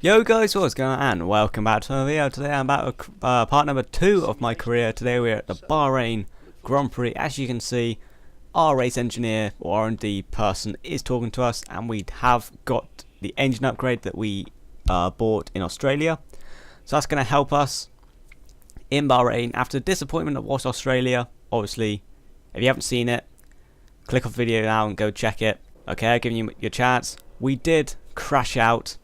Yo guys, what's going on and welcome back to another video. Today I'm about part number 2 of my career. Today we're at the Bahrain Grand Prix. As you can see, our race engineer or R&D person is talking to us, and we have got the engine upgrade that we bought in Australia. So that's going to help us in Bahrain after the disappointment that was Australia. Obviously, if you haven't seen it, click off the video now and go check it. Okay, I'll give you your chance. We did crash out.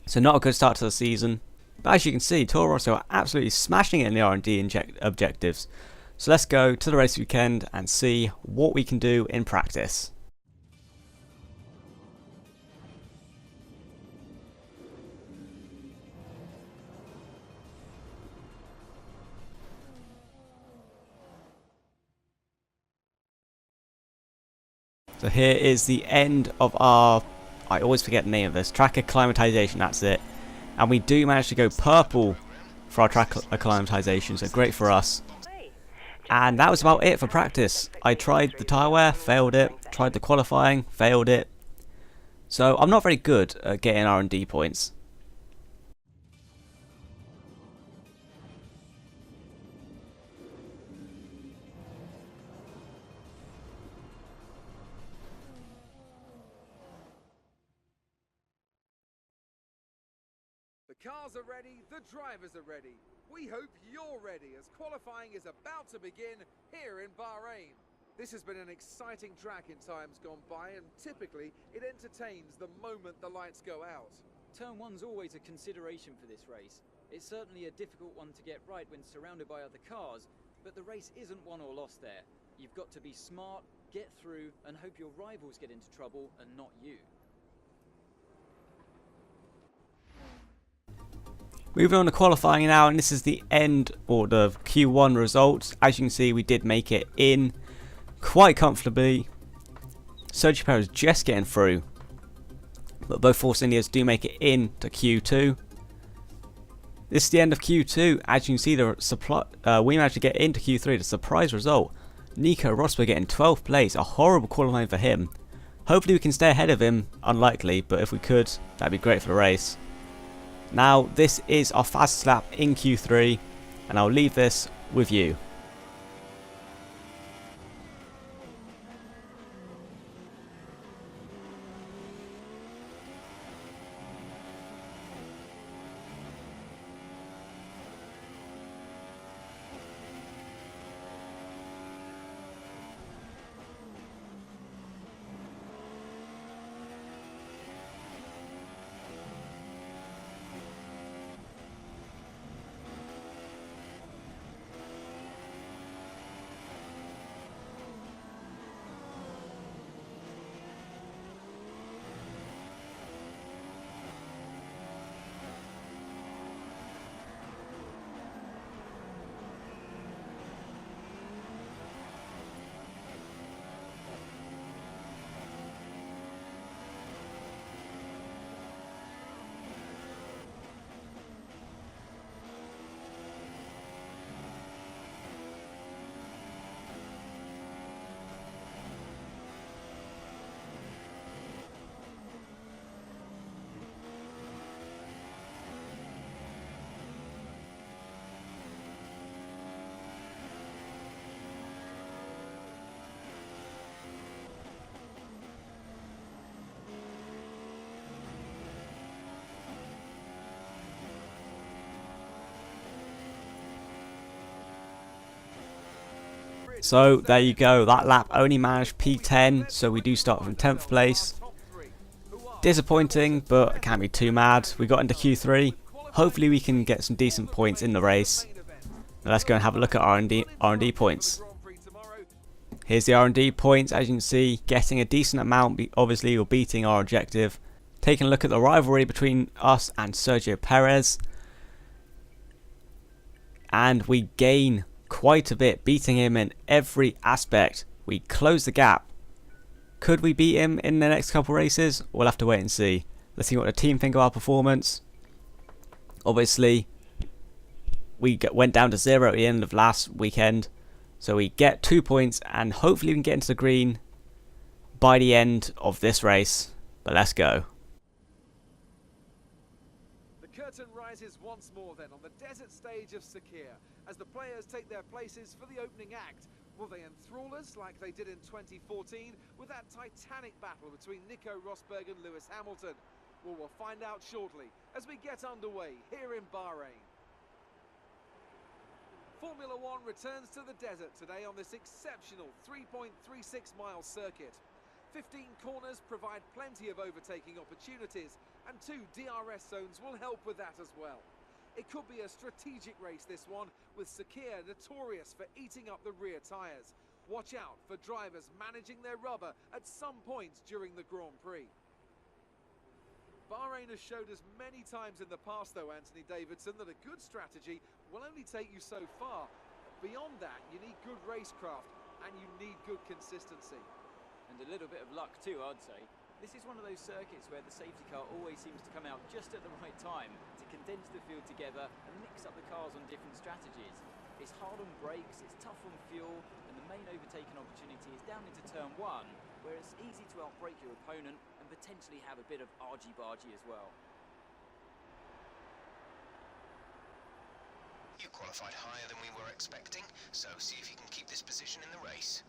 So not a good start to the season, but as you can see, Toro Rosso are absolutely smashing it in the R&D objectives. So let's go to the race weekend and see what we can do in practice. So here is the end of our, I always forget the name of this, track acclimatization, that's it. And we do manage to go purple for our track acclimatization, so great for us. And that was about it for practice. I tried the tyre wear, failed it. Tried the qualifying, failed it. So I'm not very good at getting R&D points. The cars are ready, the drivers are ready. We hope you're ready as qualifying is about to begin here in Bahrain. This has been an exciting track in times gone by, and typically it entertains the moment the lights go out. Turn 1's always a consideration for this race. It's certainly a difficult one to get right when surrounded by other cars, but the race isn't won or lost there. You've got to be smart, get through, and hope your rivals get into trouble and not you. Moving on to qualifying now, and this is the end or the Q1 results. As you can see, we did make it in quite comfortably. Sergio Perez just getting through, but both Force Indias do make it in to Q2. This is the end of Q2. As you can see, we managed to get into Q3. The surprise result: Nico Rosberg getting 12th place. A horrible qualifying for him. Hopefully we can stay ahead of him. Unlikely, but if we could, that'd be great for the race. Now, this is our fastest lap in Q3, and I'll leave this with you. So there you go, that lap only managed P10, so we do start from 10th place. Disappointing, but can't be too mad. We got into Q3. Hopefully we can get some decent points in the race. Now let's go and have a look at R&D points. Here's the R&D points. As you can see, getting a decent amount. Obviously we're beating our objective. Taking a look at the rivalry between us and Sergio Perez, and we gain quite a bit, beating him in every aspect. We close the gap. Could we beat him in the next couple races? We'll have to wait and see. Let's see what the team think of our performance. Obviously, we went down to 0 at the end of last weekend, so we get 2 points, and hopefully we can get into the green by the end of this race. But let's go. rises once more then on the desert stage of Sakir as the players take their places for the opening act. Will they enthrall us like they did in 2014 with that titanic battle between Nico Rosberg and Lewis Hamilton? Well, we'll find out shortly as we get underway here in Bahrain. Formula One returns to the desert today on this exceptional 3.36-mile circuit. 15 corners provide plenty of overtaking opportunities, and 2 DRS zones will help with that as well. It could be a strategic race, this one, with Sakir notorious for eating up the rear tyres. Watch out for drivers managing their rubber at some point during the Grand Prix. Bahrain has showed us many times in the past, though, Anthony Davidson, that a good strategy will only take you so far. Beyond that, you need good racecraft and you need good consistency. And a little bit of luck too, I'd say. This is one of those circuits where the safety car always seems to come out just at the right time to condense the field together and mix up the cars on different strategies. It's hard on brakes, it's tough on fuel, and the main overtaking opportunity is down into turn 1, where it's easy to outbrake your opponent and potentially have a bit of argy-bargy as well. You qualified higher than we were expecting, so see if you can keep this position in the race.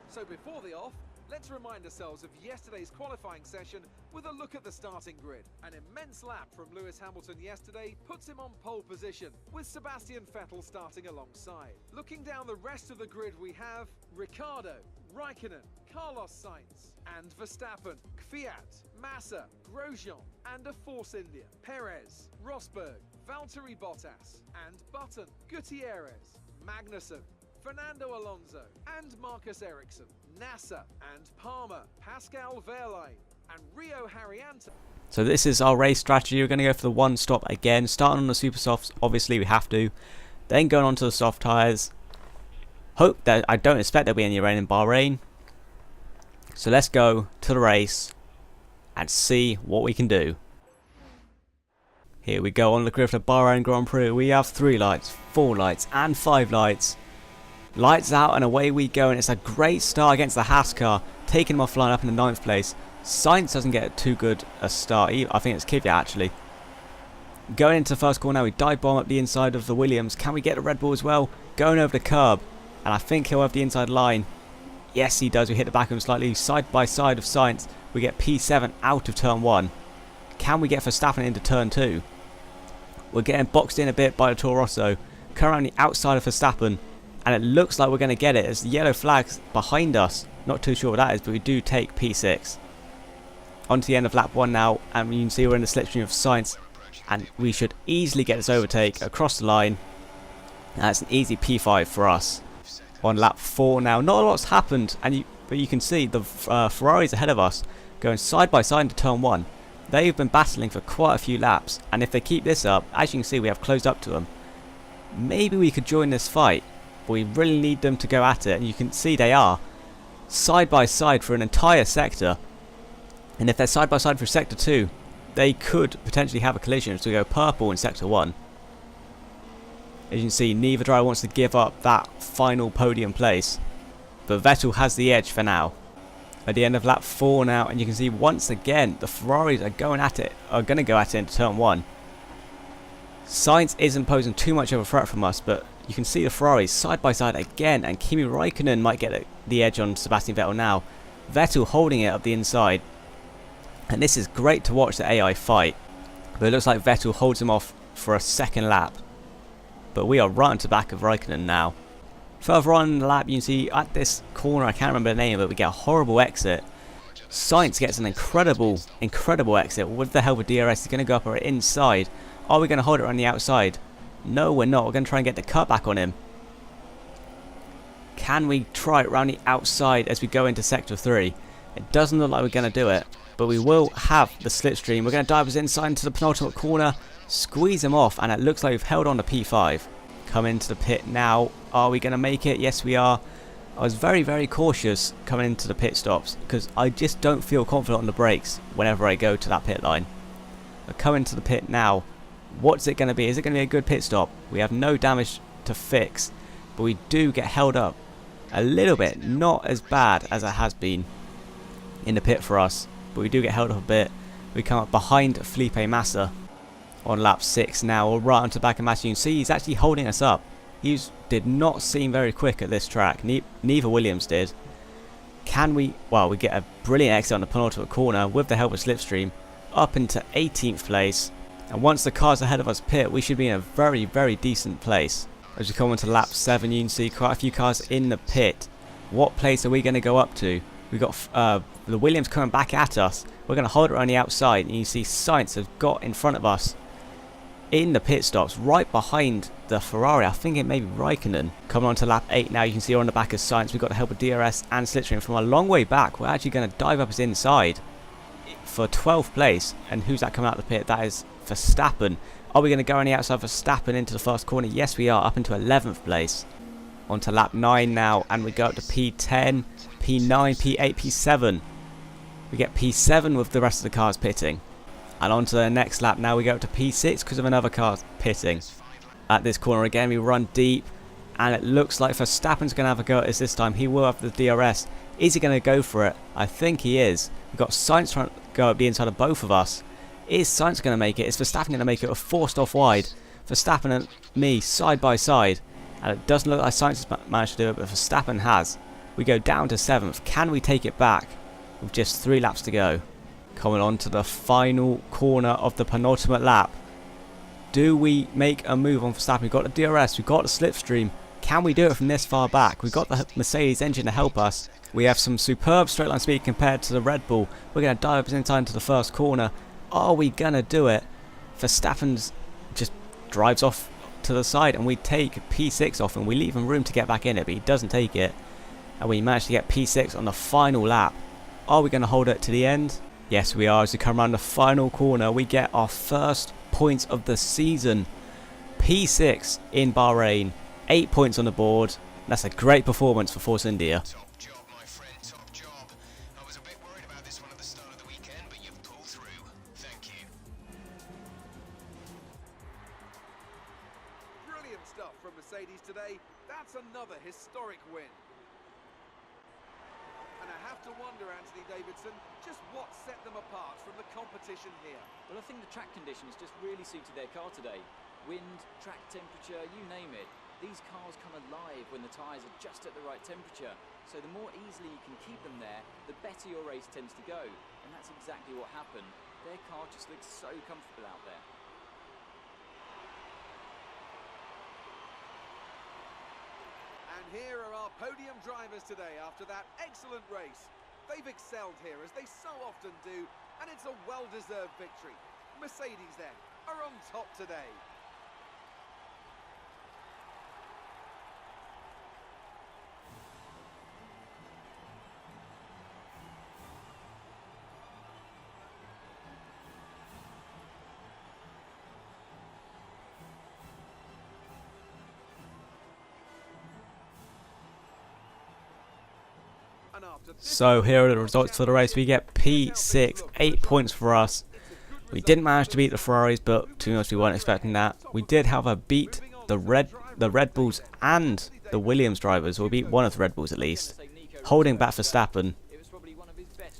So before the off, let's remind ourselves of yesterday's qualifying session with a look at the starting grid. An immense lap from Lewis Hamilton yesterday puts him on pole position, with Sebastian Vettel starting alongside. Looking down the rest of the grid, we have Ricciardo, Raikkonen, Carlos Sainz, and Verstappen, Kvyat, Massa, Grosjean, and a Force India, Perez, Rosberg, Valtteri Bottas, and Button, Gutierrez, Magnussen, Fernando Alonso, and Marcus Ericsson, Nasser and Palmer, Pascal Wehrlein, and Rio Haryanto. So this is our race strategy. We're going to go for the one stop again, starting on the super softs, obviously we have to, then going on to the soft tyres. Hope that I don't expect there'll be any rain in Bahrain. So let's go to the race and see what we can do. Here we go on the grid for the Bahrain Grand Prix. We have 3 lights, 4 lights and 5 lights. Lights out and away we go, and it's a great start against the Haas car, taking them offline up in the 9th place. Sainz doesn't get too good a start, I think it's Kvyat actually. Going into the first corner now, we dive bomb up the inside of the Williams. Can we get the Red Bull as well? Going over the curb, and I think he'll have the inside line. Yes he does, we hit the back of him slightly, side by side of Sainz. We get P7 out of turn 1. Can we get Verstappen into turn 2? We're getting boxed in a bit by the Toro Rosso. Currently outside of Verstappen. And it looks like we're going to get it as the yellow flag's behind us. Not too sure what that is, but we do take P6. On to the end of lap 1 now, and you can see we're in the slipstream of Sainz, and we should easily get this overtake across the line. That's an easy P5 for us. On lap 4 now, not a lot's happened, but you can see the Ferraris ahead of us going side by side into turn 1. They've been battling for quite a few laps, and if they keep this up, as you can see we have closed up to them. Maybe we could join this fight. We really need them to go at it, and you can see they are side by side for an entire sector, and if they're side by side for sector 2 they could potentially have a collision to go purple in sector 1. As you can see, neither driver wants to give up that final podium place, but Vettel has the edge for now. At the end of lap 4 now, and you can see once again the Ferraris are going to go at it into turn 1. Sainz isn't posing too much of a threat from us, but you can see the Ferraris side by side again, and Kimi Raikkonen might get the edge on Sebastian Vettel now. Vettel holding it up the inside. And this is great to watch the AI fight. But it looks like Vettel holds him off for a second lap. But we are right onto the back of Raikkonen now. Further on in the lap, you can see at this corner, I can't remember the name of it, we get a horrible exit. Sainz gets an incredible exit. With the help of DRS, he's going to go up our inside. Are we going to hold it on the outside? No, we're not. We're going to try and get the cut back on him. Can we try it around the outside as we go into sector 3? It doesn't look like we're going to do it, but we will have the slipstream. We're going to dive us inside into the penultimate corner, squeeze him off, and it looks like we've held on to P5. Come into the pit now. Are we going to make it? Yes, we are. I was very cautious coming into the pit stops because I just don't feel confident on the brakes whenever I go to that pit line. I come into the pit now. What's it going to be? Is it going to be a good pit stop? We have no damage to fix, but we do get held up a little bit. Not as bad as it has been in the pit for us, but we do get held up a bit. We come up behind Felipe Massa on lap 6 now. We're right onto the back of Massa. You can see he's actually holding us up. He did not seem very quick at this track. Neither Williams did. Can we... Well, we get a brilliant exit on the penultimate corner with the help of Slipstream up into 18th place. And once the cars ahead of us pit, we should be in a very, very decent place. As we come on to lap 7, you can see quite a few cars in the pit. What place are we going to go up to? We've got the Williams coming back at us. We're going to hold it on the outside. And you see Sainz has got in front of us in the pit stops, right behind the Ferrari. I think it may be Raikkonen. Coming on to lap 8 now, you can see on the back of Sainz. We've got the help of DRS and Slipstream from a long way back. We're actually going to dive up his inside for 12th place. And who's that coming out of the pit? That is Verstappen. Are we going to go on the outside of Verstappen into the first corner? Yes, we are, up into 11th place. On to lap 9 now, and we go up to P10, P9, P8, P7. We get P7 with the rest of the cars pitting. And on to the next lap now, we go up to P6 because of another car pitting. At this corner again, we run deep, and it looks like Verstappen's going to have a go at us this time. He will have the DRS. Is he going to go for it? I think he is. We've got Sainz trying to go up the inside of both of us. Is Sainz going to make it? Is Verstappen going to make it? We're forced off wide. Verstappen and me side by side. And it doesn't look like Sainz has managed to do it, but Verstappen has. We go down to 7th. Can we take it back with just 3 laps to go? Coming on to the final corner of the penultimate lap. Do we make a move on Verstappen? We've got the DRS, we've got the Slipstream. Can we do it from this far back? We've got the Mercedes engine to help us. We have some superb straight line speed compared to the Red Bull. We're going to dive us inside into the first corner. Are we going to do it? Verstappen just drives off to the side, and we take P6 off, and we leave him room to get back in it, but he doesn't take it. And we manage to get P6 on the final lap. Are we going to hold it to the end? Yes, we are. As we come around the final corner, we get our first points of the season. P6 in Bahrain. 8 points on the board. That's a great performance for Force India. Top job, my friend, top job. I was a bit worried about this one at the start of the weekend, but you've pulled through. Thank you. Brilliant stuff from Mercedes today. That's another historic win. And I have to wonder, Anthony Davidson, just what set them apart from the competition here. Well, I think the track conditions just really suited their car today. Wind, track temperature, you name it. These cars come alive when the tyres are just at the right temperature. So the more easily you can keep them there, the better your race tends to go. And that's exactly what happened. Their car just looks so comfortable out there. And here are our podium drivers today after that excellent race. They've excelled here, as they so often do, and it's a well-deserved victory. Mercedes, then, are on top today. So here are the results for the race. We get P6, 8 points for us. We didn't manage to beat the Ferraris, but to be honest, we weren't expecting that. We did, however, beat the Red Bulls and the Williams drivers. We beat one of the Red Bulls at least, holding back Verstappen.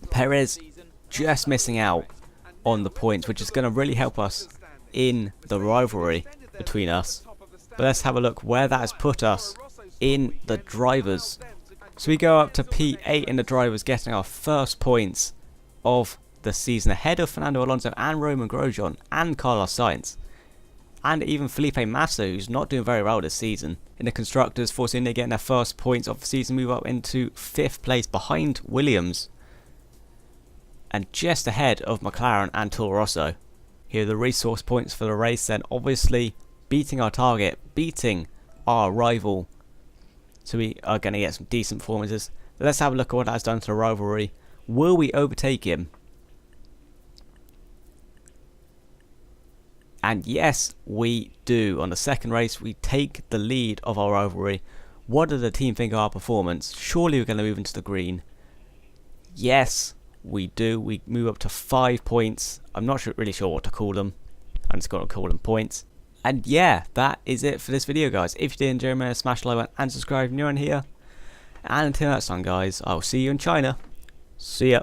Perez just missing out on the points, which is going to really help us in the rivalry between us. But let's have a look where that has put us in the drivers. So we go up to P8 in the drivers, getting our first points of the season, ahead of Fernando Alonso and Roman Grosjean and Carlos Sainz, and even Felipe Massa, who's not doing very well this season. In the constructors, Force India getting their first points of the season, move up into 5th place behind Williams, and just ahead of McLaren and Toro Rosso. Here are the resource points for the race then. Obviously beating our target, beating our rival. So we are going to get some decent performances. But let's have a look at what that's done to the rivalry. Will we overtake him? And yes, we do. On the second race, we take the lead of our rivalry. What do the team think of our performance? Surely we're going to move into the green. Yes, we do. We move up to 5 points. I'm not really sure what to call them. I'm just going to call them points. And yeah, that is it for this video, guys. If you did enjoy, remember to smash the like button and subscribe if you're new on here. And until next time, guys, I'll see you in China. See ya.